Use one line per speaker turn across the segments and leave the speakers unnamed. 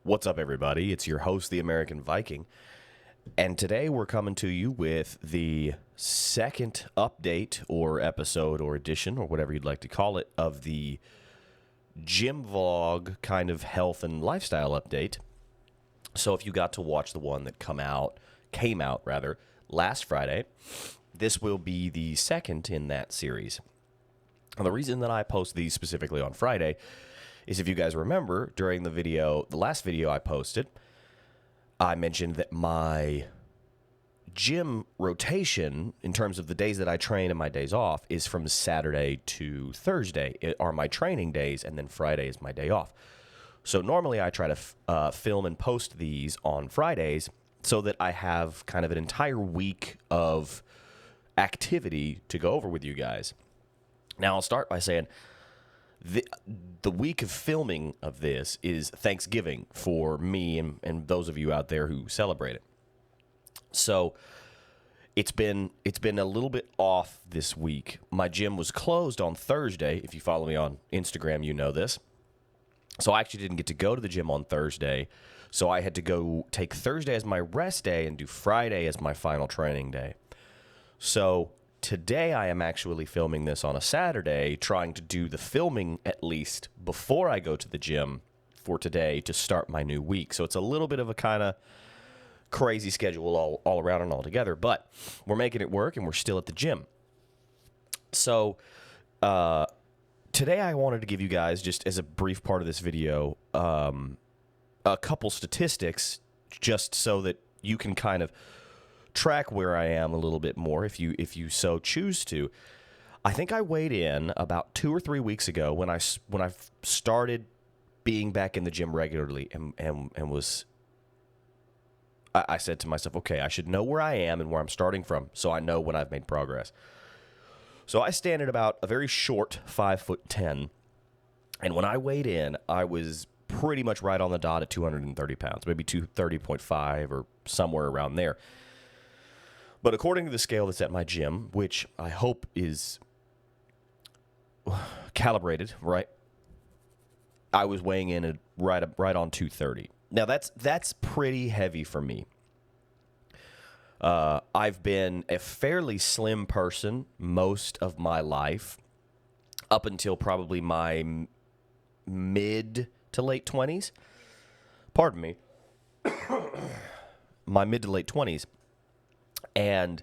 What's up, everybody? It's your host, the American Viking. And today we're coming to you with the second update or episode or edition or whatever you'd like to call it of the gym vlog kind of health and lifestyle update. So if you got to watch the one that came out last Friday, this will be the second in that series. Now, the reason that I post these specifically on Friday is, if you guys remember, during the last video I posted, I mentioned that my gym rotation, in terms of the days that I train and my days off, is from Saturday to Thursday are my training days, and then Friday is my day off. So normally I try to film and post these on Fridays so that I have kind of an entire week of activity to go over with you guys. Now, I'll start by saying the week of filming of this is Thanksgiving for me and those of you out there who celebrate it. So it's been a little bit off this week. My gym was closed on Thursday. If you follow me on Instagram, you know this. So I actually didn't get to go to the gym on Thursday. So I had to go take Thursday as my rest day and do Friday as my final training day. So today I am actually filming this on a Saturday, trying to do the filming at least before I go to the gym for today to start my new week. So it's a little bit of a kind of crazy schedule all around and all together, but we're making it work and we're still at the gym. So today I wanted to give you guys, just as a brief part of this video, a couple statistics just so that you can kind of track where I am a little bit more if you so choose to. I think I weighed in about 2 or 3 weeks ago when I started being back in the gym regularly and was I said to myself, okay, I should know where I am and where I'm starting from so I know when I've made progress. So I stand at about a very short 5'10", and when I weighed in, I was pretty much right on the dot at 230 pounds, maybe 230.5 or somewhere around there. But according to the scale that's at my gym, which I hope is calibrated, right, I was weighing in at right on 230. Now, that's pretty heavy for me. I've been a fairly slim person most of my life, up until probably my mid to late 20s. Pardon me. My mid to late 20s. And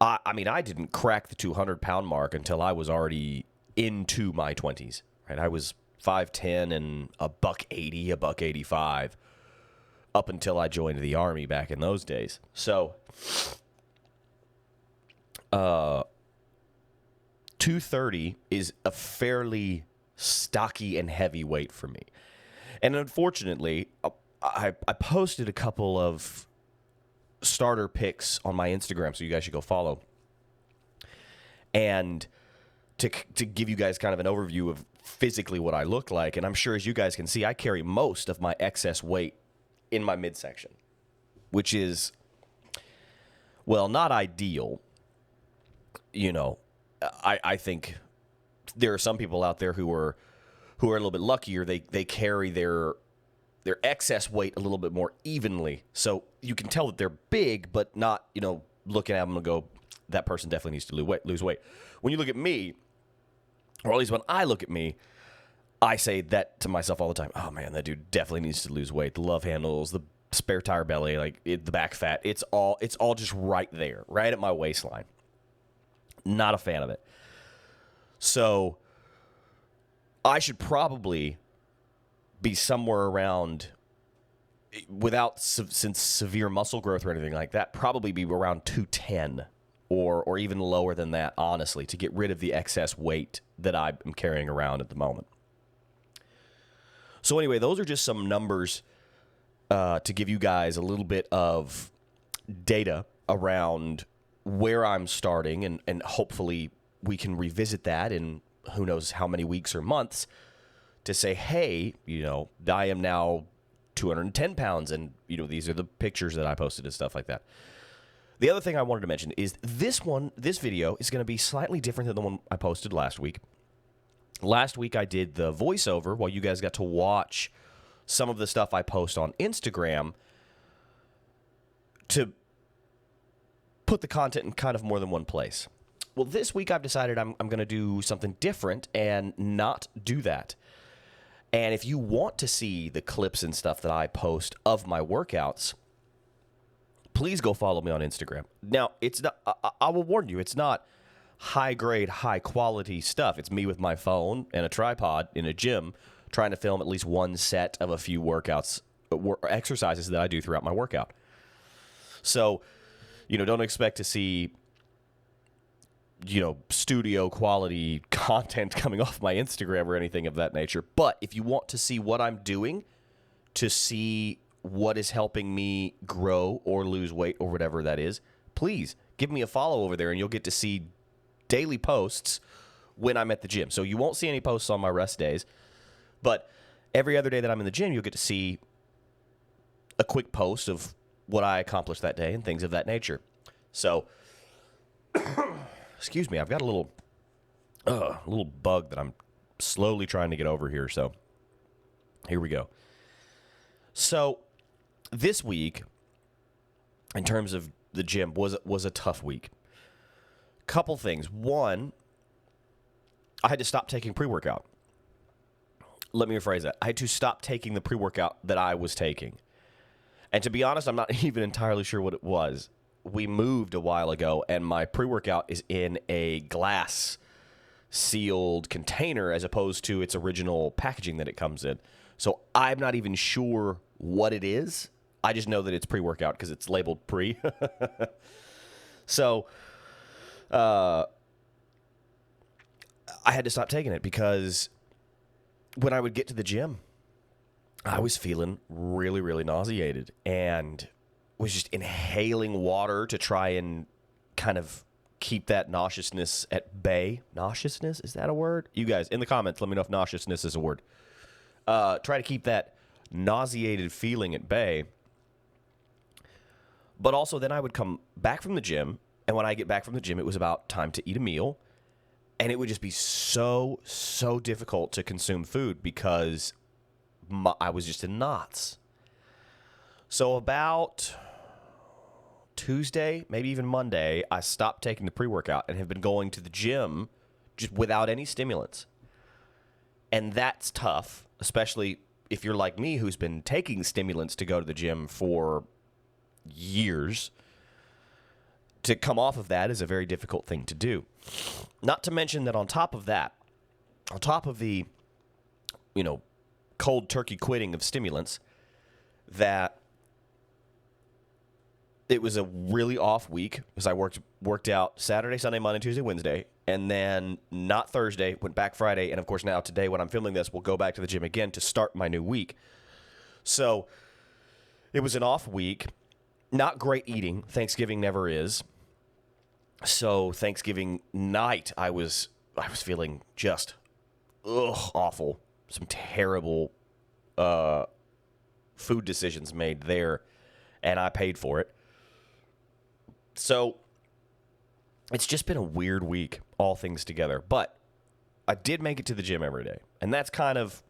I mean, I didn't crack the 200-pound mark until I was already into my 20s. Right? I was 5'10" and a $180, $185, up until I joined the Army back in those days. So, 230 is a fairly stocky and heavy weight for me. And unfortunately, I posted a couple of starter pics on my Instagram, so you guys should go follow. And to give you guys kind of an overview of physically what I look like, and I'm sure as you guys can see, I carry most of my excess weight in my midsection, which is, well, not ideal. You know, I think there are some people out there who are a little bit luckier. They carry their excess weight a little bit more evenly. So you can tell that they're big, but not, looking at them and go, that person definitely needs to lose weight. When you look at me, or at least when I look at me, I say that to myself all the time. Oh, man, that dude definitely needs to lose weight. The love handles, the spare tire belly, the back fat, it's all just right there, right at my waistline. Not a fan of it. So I should probably be somewhere around, without since severe muscle growth or anything like that, probably be around 210 or even lower than that, honestly, to get rid of the excess weight that I'm carrying around at the moment. So anyway, those are just some numbers to give you guys a little bit of data around where I'm starting, and hopefully we can revisit that in who knows how many weeks or months to say, hey, I am now 210 pounds, and, these are the pictures that I posted and stuff like that. The other thing I wanted to mention is this video is going to be slightly different than the one I posted last week. Last week I did the voiceover while you guys got to watch some of the stuff I post on Instagram to put the content in kind of more than one place. Well, this week I've decided I'm going to do something different and not do that. And if you want to see the clips and stuff that I post of my workouts, please go follow me on Instagram. Now, it's not, I will warn you, it's not high-grade, high-quality stuff. It's me with my phone and a tripod in a gym trying to film at least one set of a few workouts, exercises that I do throughout my workout. So, don't expect to see studio quality content coming off my Instagram or anything of that nature. But if you want to see what I'm doing, to see what is helping me grow or lose weight or whatever that is, please give me a follow over there and you'll get to see daily posts when I'm at the gym. So you won't see any posts on my rest days, but every other day that I'm in the gym, you'll get to see a quick post of what I accomplished that day and things of that nature. So excuse me, I've got a little bug that I'm slowly trying to get over here. So here we go. So this week, in terms of the gym, was a tough week. Couple things. One, I had to stop taking pre-workout. Let me rephrase that. I had to stop taking the pre-workout that I was taking. And to be honest, I'm not even entirely sure what it was. We moved a while ago, and my pre-workout is in a glass sealed container as opposed to its original packaging that it comes in. So I'm not even sure what it is. I just know that it's pre-workout because it's labeled pre. So I had to stop taking it because when I would get to the gym, I was feeling really, really nauseated and was just inhaling water to try and kind of keep that nauseousness at bay. Nauseousness? Is that a word? You guys, in the comments, let me know if nauseousness is a word. Try to keep that nauseated feeling at bay. But also then I would come back from the gym, and when I get back from the gym, it was about time to eat a meal, and it would just be so difficult to consume food because I was just in knots. So about Tuesday, maybe even Monday, I stopped taking the pre-workout and have been going to the gym just without any stimulants. And that's tough, especially if you're like me who's been taking stimulants to go to the gym for years. To come off of that is a very difficult thing to do. Not to mention that on top of that, on top of the, cold turkey quitting of stimulants, that it was a really off week because I worked out Saturday, Sunday, Monday, Tuesday, Wednesday, and then not Thursday, went back Friday, and of course now today when I'm filming this, we'll go back to the gym again to start my new week. So it was an off week, not great eating. Thanksgiving never is. So Thanksgiving night, I was feeling just awful. Some terrible food decisions made there, and I paid for it. So it's just been a weird week, all things together. But I did make it to the gym every day, and that's kind of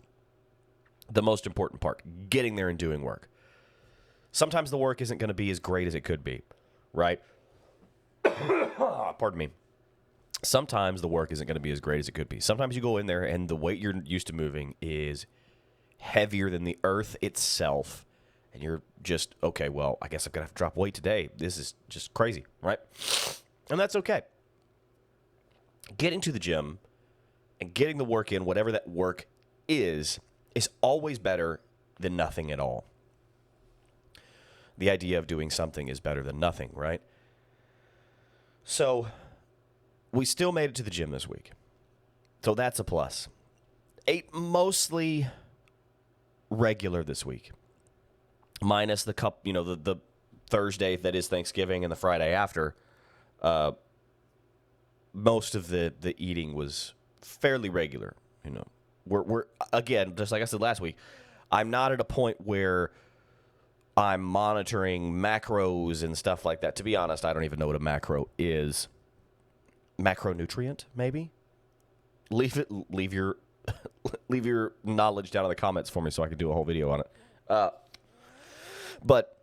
the most important part, getting there and doing work. Sometimes the work isn't going to be as great as it could be, right? Pardon me. Sometimes the work isn't going to be as great as it could be. Sometimes you go in there and the weight you're used to moving is heavier than the earth itself. And you're just, okay, well, I guess I'm going to have to drop weight today. This is just crazy, right? And that's okay. Getting to the gym and getting the work in, whatever that work is always better than nothing at all. The idea of doing something is better than nothing, right? So we still made it to the gym this week. So that's a plus. Ate mostly regular this week. Minus the the Thursday that is Thanksgiving and the Friday after. Most of the eating was fairly regular. We're again, just like I said last week, I'm not at a point where I'm monitoring macros and stuff like that. To be honest, I don't even know what a macro is. Macronutrient, maybe? Leave your leave your knowledge down in the comments for me so I can do a whole video on it. But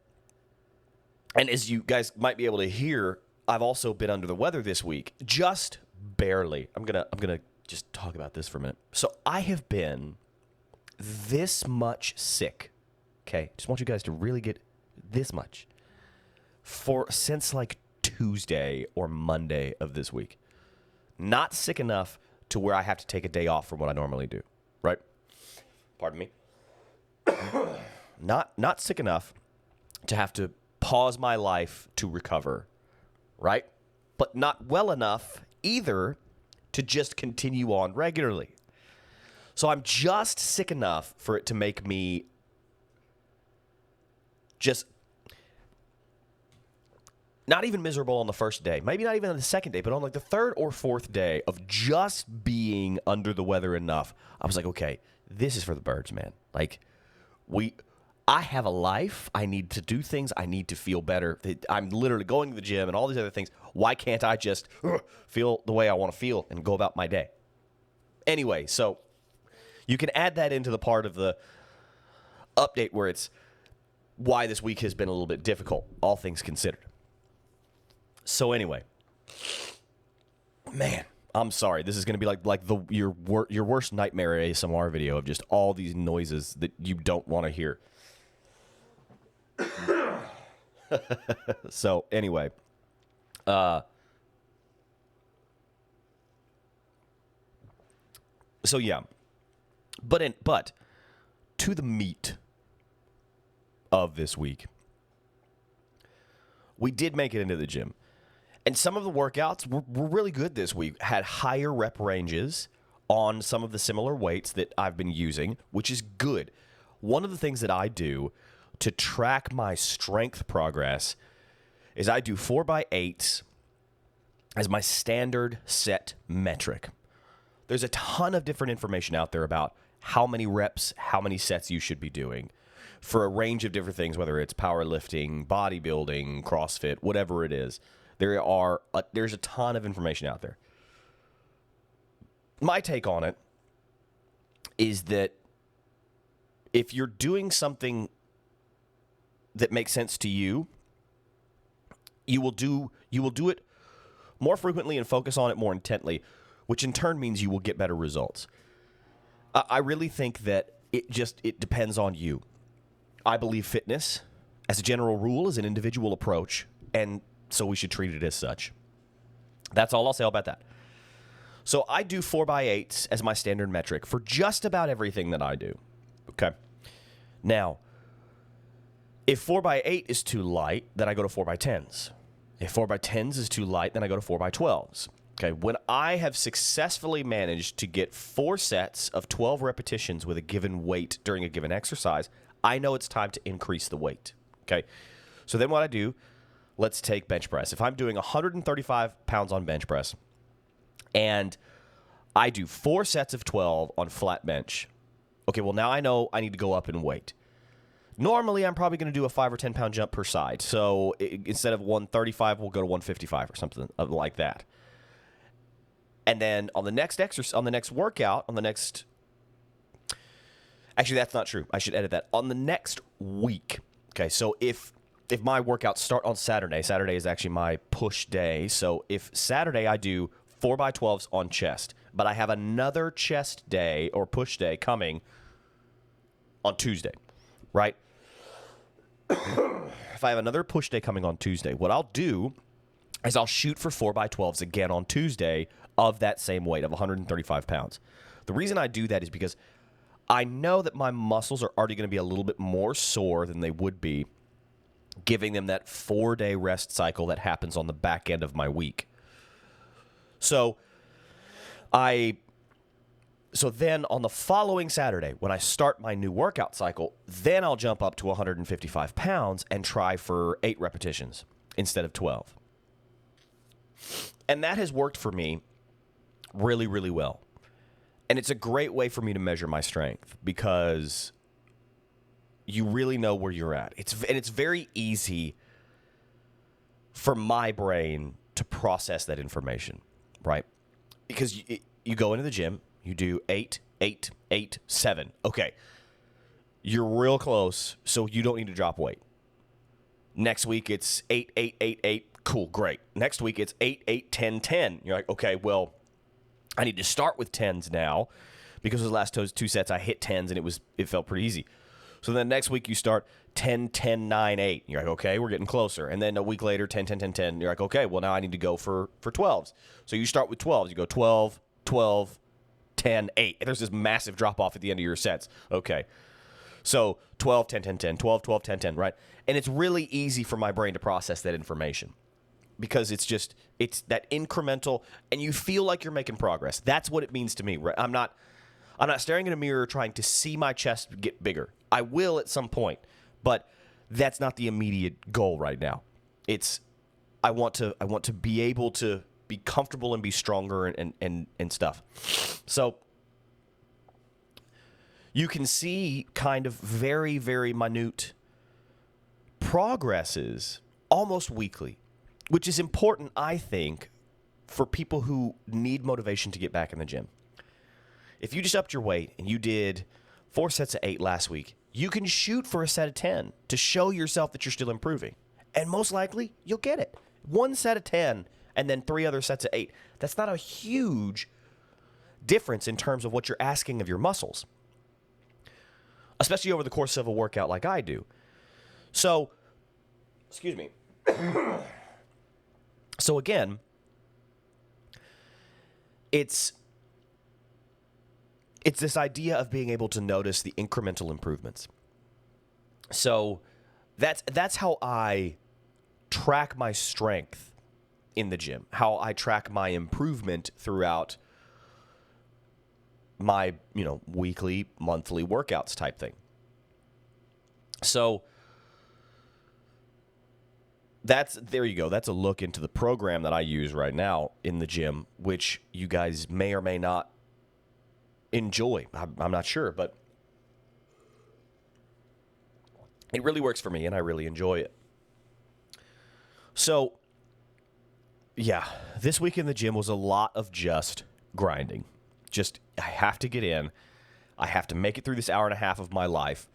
as you guys might be able to hear, I've also been under the weather this week, just barely. I'm gonna just talk about this for a minute. So I have been this much sick. Okay, just want you guys to really get this much since like Tuesday or Monday of this week. Not sick enough to where I have to take a day off from what I normally do, right? Pardon me. Not sick enough to have to pause my life to recover, right? But not well enough either to just continue on regularly. So I'm just sick enough for it to make me just not even miserable on the first day, maybe not even on the second day, but on like the third or fourth day of just being under the weather enough, I was like, okay, this is for the birds, man. Like, I have a life. I need to do things. I need to feel better. I'm literally going to the gym and all these other things. Why can't I just feel the way I want to feel and go about my day? Anyway, so you can add that into the part of the update where it's why this week has been a little bit difficult, all things considered. So anyway, man, I'm sorry. This is going to be like your worst nightmare ASMR video of just all these noises that you don't want to hear. So anyway, so yeah, but to the meat of this week, we did make it into the gym. And some of the workouts were really good this week. Had higher rep ranges on some of the similar weights that I've been using, which is good. One of the things that I do to track my strength progress is I do 4x8s as my standard set metric. There's a ton of different information out there about how many reps, how many sets you should be doing for a range of different things, whether it's powerlifting, bodybuilding, CrossFit, whatever it is. There's a ton of information out there. My take on it is that if you're doing something that makes sense to you, you will do it more frequently and focus on it more intently, which in turn means you will get better results. I really think that it depends on you. I believe fitness, as a general rule, is an individual approach, and so we should treat it as such. That's all I'll say about that. So I do 4x8s as my standard metric for just about everything that I do. Okay. Now, if 4x8 is too light, then I go to 4x10s. If 4x10s is too light, then I go to 4x12s. Okay. When I have successfully managed to get 4 sets of 12 repetitions with a given weight during a given exercise, I know it's time to increase the weight. Okay. So then what I do, let's take bench press. If I'm doing 135 pounds on bench press and I do 4 sets of 12 on flat bench, okay, well, now I know I need to go up in weight. Normally, I'm probably going to do a 5 or 10 pound jump per side. So instead of 135, we'll go to 155 or something like that. And then on the next exercise, on the next workout, actually, that's not true. I should edit that. On the next week, okay, so if my workouts start on Saturday is actually my push day. So if Saturday I do 4x12s on chest, but I have another chest day or push day coming on Tuesday, right? If I have another push day coming on Tuesday, what I'll do is I'll shoot for 4x12s again on Tuesday of that same weight of 135 pounds. The reason I do that is because I know that my muscles are already going to be a little bit more sore than they would be giving them that 4-day rest cycle that happens on the back end of my week. So then on the following Saturday, when I start my new workout cycle, then I'll jump up to 155 pounds and try for 8 repetitions instead of 12. And that has worked for me really, really well. And it's a great way for me to measure my strength because you really know where you're at. It's very easy for my brain to process that information, right? Because you go into the gym, you do 8 8, 8, 7. Okay. You're real close, so you don't need to drop weight. Next week, it's 8, 8, 8, 8. Cool, great. Next week, it's 8, 8, 10, 10. You're like, okay, well, I need to start with 10s now because the last two sets I hit 10s and it felt pretty easy. So then next week, you start 10, 10, 9, 8. You're like, okay, we're getting closer. And then a week later, 10, 10, 10, 10. You're like, okay, well, now I need to go for 12s. So you start with 12s. You go 12, 12, 10, 8. And there's this massive drop-off at the end of your sets. Okay. So 12, 10, 10, 10, 12, 12, 10, 10, right? And it's really easy for my brain to process that information because it's that incremental, and you feel like you're making progress. That's what it means to me, right? I'm not staring in a mirror trying to see my chest get bigger. I will at some point, but that's not the immediate goal right now. I want to be able to be comfortable and be stronger and stuff. So you can see kind of very, very minute progresses almost weekly, which is important, I think, for people who need motivation to get back in the gym. If you just upped your weight and you did 4 sets of 8 last week, you can shoot for a set of 10 to show yourself that you're still improving. And most likely, you'll get it. 1 set of 10 and then 3 other sets of 8. That's not a huge difference in terms of what you're asking of your muscles, especially over the course of a workout like I do. So, excuse me. So again, it's this idea of being able to notice the incremental improvements. So that's how I track my strength in the gym, how I track my improvement throughout my, weekly, monthly workouts type thing. So there you go. That's a look into the program that I use right now in the gym, which you guys may or may not enjoy. I'm not sure, but it really works for me and I really enjoy it. So, yeah, this week in the gym was a lot of just grinding. I have to get in. I have to make it through this hour and a half of my life,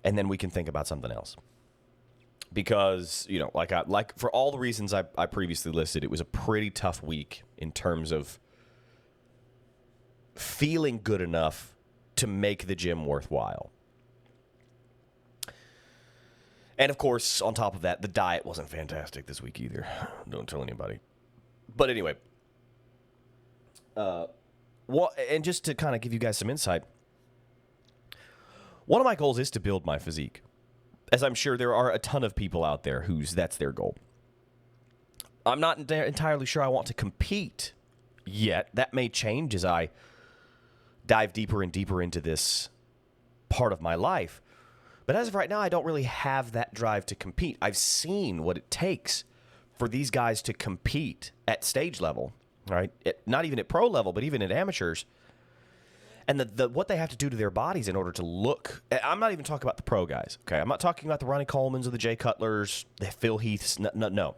and then we can think about something else. Because, like for all the reasons I previously listed, it was a pretty tough week in terms of feeling good enough to make the gym worthwhile. And, of course, on top of that, the diet wasn't fantastic this week either. Don't tell anybody. But anyway, and just to kind of give you guys some insight, one of my goals is to build my physique, as I'm sure there are a ton of people out there that's their goal. I'm not entirely sure I want to compete yet. That may change as I dive deeper and deeper into this part of my life. But as of right now, I don't really have that drive to compete. I've seen what it takes for these guys to compete at stage level, right? Not even at pro level, but even at amateurs. And what they have to do to their bodies in order to look. I'm not even talking about the pro guys, okay? I'm not talking about the Ronnie Colemans or the Jay Cutlers, the Phil Heaths. No.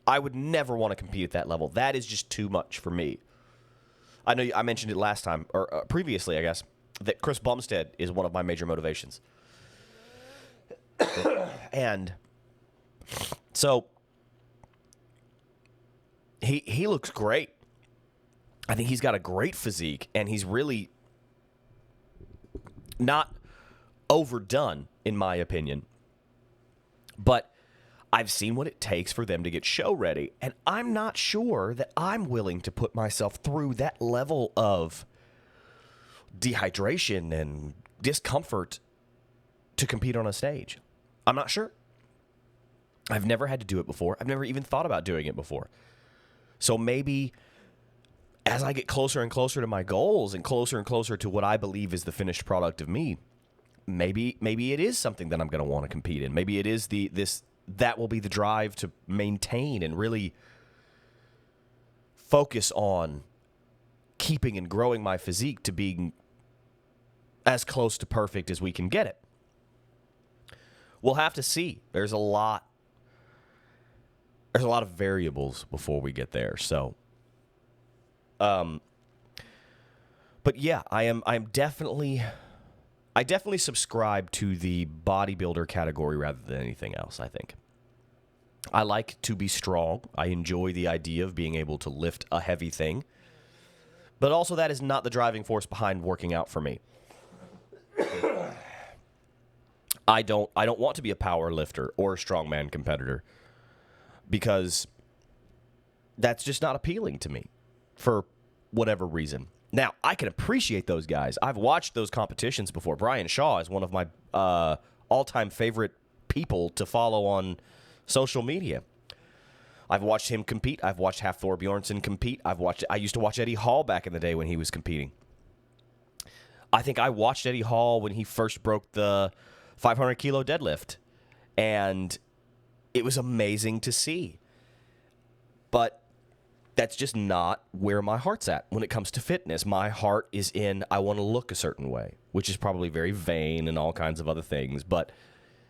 I would never want to compete at that level. That is just too much for me. I know I mentioned it last time, or previously, I guess, that Chris Bumstead is one of my major motivations. And so he looks great. I think he's got a great physique, and he's really not overdone, in my opinion. But I've seen what it takes for them to get show ready, and I'm not sure that I'm willing to put myself through that level of dehydration and discomfort to compete on a stage. I'm not sure. I've never had to do it before. I've never even thought about doing it before. So maybe as I get closer and closer to my goals and closer to what I believe is the finished product of me, maybe it is something that I'm going to want to compete in. Maybe it is that will be the drive to maintain and really focus on keeping and growing my physique to being as close to perfect as we can get it. We'll have to see. There's a lot of variables before we get there. So, but But yeah, I'm definitely I definitely subscribe to the bodybuilder category rather than anything else, I think. I like to be strong. I enjoy the idea of being able to lift a heavy thing. But also that is not the driving force behind working out for me. I don't want to be a power lifter or a strongman competitor because that's just not appealing to me for whatever reason. Now, I can appreciate those guys. I've watched those competitions before. Brian Shaw is one of my all-time favorite people to follow on social media. I've watched him compete. I've watched Hafthor Bjornsson compete. I used to watch Eddie Hall back in the day when he was competing. I think I watched Eddie Hall when he first broke the 500-kilo deadlift, and it was amazing to see. But that's just not where my heart's at when it comes to fitness. My heart is in I want to look a certain way, which is probably very vain and all kinds of other things. But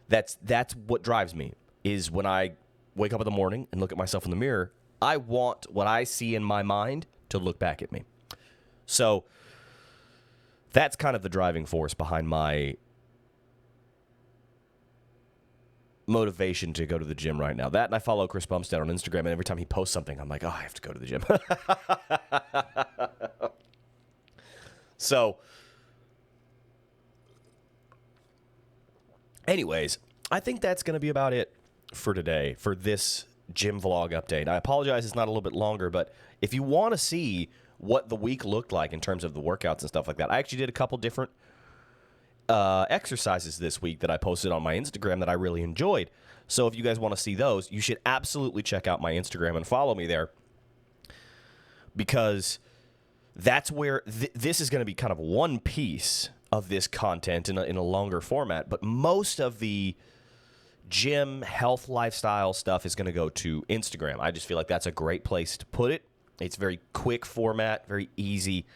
that's what drives me, is when I wake up in the morning and look at myself in the mirror, I want what I see in my mind to look back at me. So that's kind of the driving force behind my motivation to go to the gym right now. That, and I follow Chris Bumstead on Instagram, and every time he posts something, I'm like, oh, I have to go to the gym. So, anyways, I think that's going to be about it for today, for this gym vlog update. I apologize it's not a little bit longer, but if you want to see what the week looked like in terms of the workouts and stuff like that, I actually did a couple different exercises this week that I posted on my Instagram that I really enjoyed. So if you guys want to see those, you should absolutely check out my Instagram and follow me there, because that's where this is going to be kind of one piece of this content in a longer format. But most of the gym, health, lifestyle stuff is going to go to Instagram. I just feel like that's a great place to put it. It's very quick format, very easy.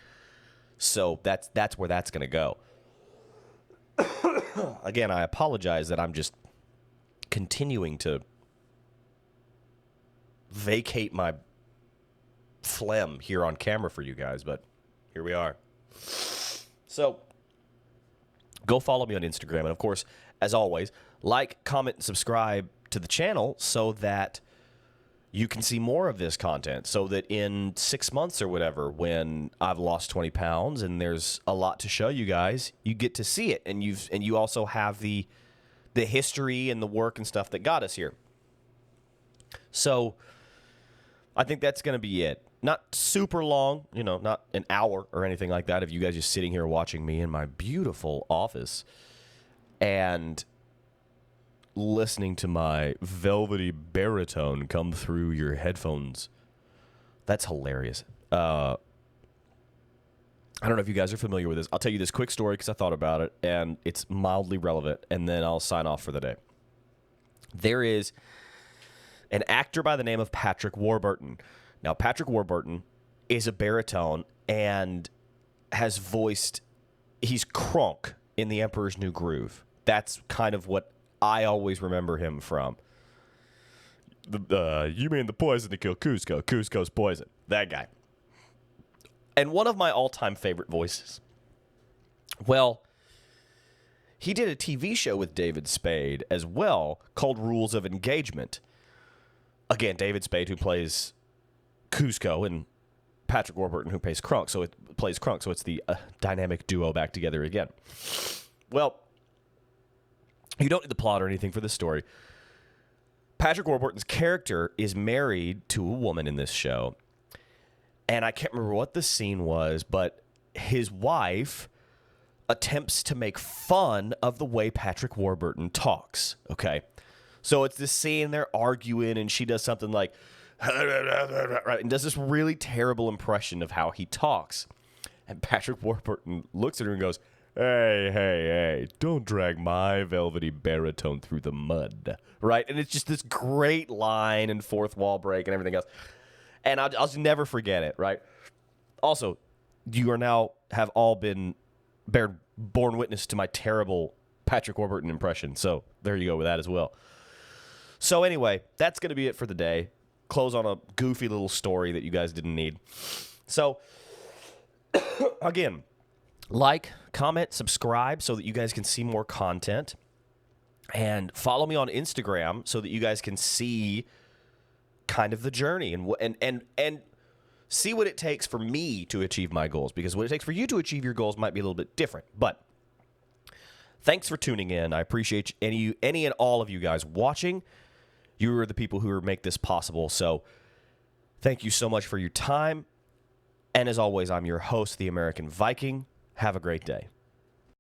So that's where that's going to go. Again, I apologize that I'm just continuing to vacate my phlegm here on camera for you guys, but here we are. So go follow me on Instagram. And of course, as always, like, comment, and subscribe to the channel so that you can see more of this content, so that in 6 months or whatever, when I've lost 20 pounds and there's a lot to show you guys, you get to see it, and you also have the history and the work and stuff that got us here. So I think that's going to be it. Not super long, not an hour or anything like that, of you guys just sitting here watching me in my beautiful office and listening to my velvety baritone come through your headphones. That's hilarious. I don't know if you guys are familiar with this. I'll tell you this quick story because I thought about it, and it's mildly relevant, and then I'll sign off for the day. There is an actor by the name of Patrick Warburton. Now, Patrick Warburton is a baritone and has voiced, he's Kronk in The Emperor's New Groove. That's kind of what I always remember him from. You mean the poison to kill Kuzco? Kuzco's poison. That guy. And one of my all-time favorite voices. Well, he did a TV show with David Spade as well called Rules of Engagement. Again, David Spade, who plays Kuzco, and Patrick Warburton, who plays Kronk. So it's the dynamic duo back together again. Well, you don't need the plot or anything for this story. Patrick Warburton's character is married to a woman in this show, and I can't remember what the scene was, but his wife attempts to make fun of the way Patrick Warburton talks, okay? So it's this scene, they're arguing, and she does something like, and does this really terrible impression of how he talks. And Patrick Warburton looks at her and goes, hey, don't drag my velvety baritone through the mud, right? And it's just this great line and fourth wall break and everything else. And I'll just never forget it, right? Also, you are now have all borne witness to my terrible Patrick Warburton impression. So there you go with that as well. So anyway, that's going to be it for the day. Close on a goofy little story that you guys didn't need. So, again, like, comment, subscribe so that you guys can see more content. And follow me on Instagram so that you guys can see kind of the journey and see what it takes for me to achieve my goals, because what it takes for you to achieve your goals might be a little bit different. But thanks for tuning in. I appreciate any and all of you guys watching. You are the people who make this possible. So thank you so much for your time. And as always, I'm your host, the American Viking. Have a great day.